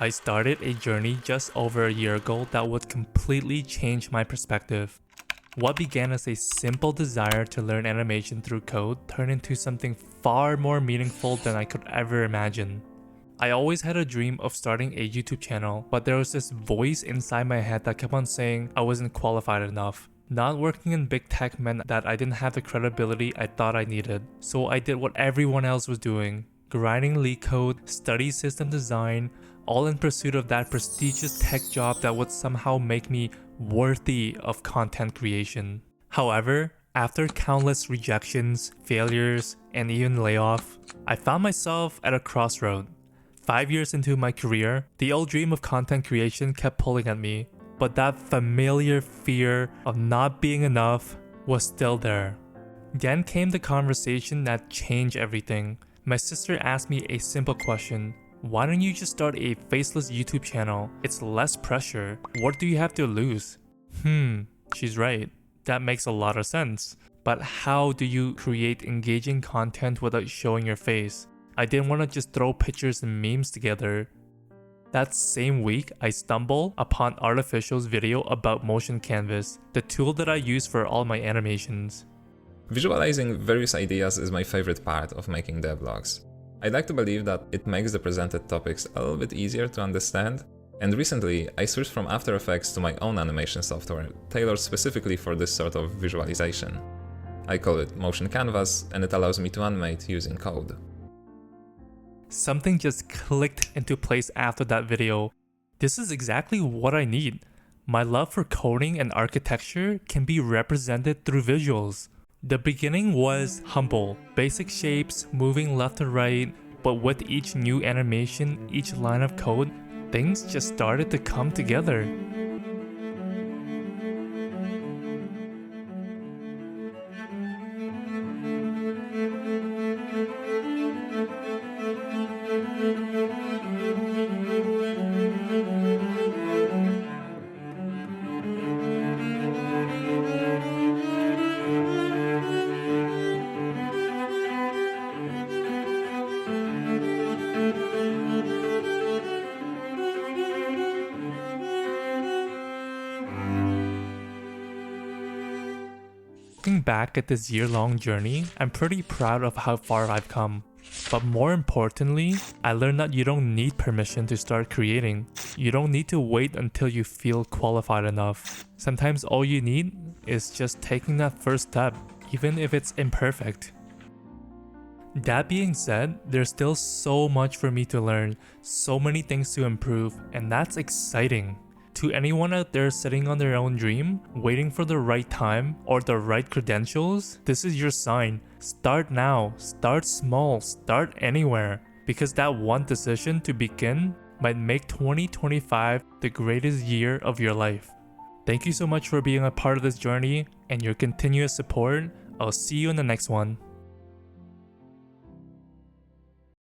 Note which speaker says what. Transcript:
Speaker 1: I started a journey just over a year ago that would completely change my perspective. What began as a simple desire to learn animation through code turned into something far more meaningful than I could ever imagine. I always had a dream of starting a YouTube channel, but there was this voice inside my head that kept on saying I wasn't qualified enough. Not working in big tech meant that I didn't have the credibility I thought I needed, so I did what everyone else was doing. Grinding leak code, study system design, all in pursuit of that prestigious tech job that would somehow make me worthy of content creation. However, after countless rejections, failures, and even layoff, I found myself at a crossroad. 5 years into my career, the old dream of content creation kept pulling at me, but that familiar fear of not being enough was still there. Then came the conversation that changed everything. My sister asked me a simple question. Why don't you just start a faceless YouTube channel? It's less pressure. What do you have to lose? She's right. That makes a lot of sense. But how do you create engaging content without showing your face? I didn't want to just throw pictures and memes together. That same week, I stumbled upon Artificial's video about Motion Canvas, the tool that I use for all my animations.
Speaker 2: Visualizing various ideas is my favorite part of making devlogs. I like to believe that it makes the presented topics a little bit easier to understand, and recently I switched from After Effects to my own animation software, tailored specifically for this sort of visualization. I call it Motion Canvas, and it allows me to animate using code.
Speaker 1: Something just clicked into place after that video. This is exactly what I need. My love for coding and architecture can be represented through visuals. The beginning was humble, basic shapes moving left to right, but with each new animation, each line of code, things just started to come together. Looking back at this year-long journey, I'm pretty proud of how far I've come. But more importantly, I learned that you don't need permission to start creating. You don't need to wait until you feel qualified enough. Sometimes all you need is just taking that first step, even if it's imperfect. That being said, there's still so much for me to learn, so many things to improve, and that's exciting. To anyone out there sitting on their own dream, waiting for the right time or the right credentials, this is your sign. Start now, start small, start anywhere. Because that one decision to begin might make 2025 the greatest year of your life. Thank you so much for being a part of this journey and your continuous support. I'll see you in the next one.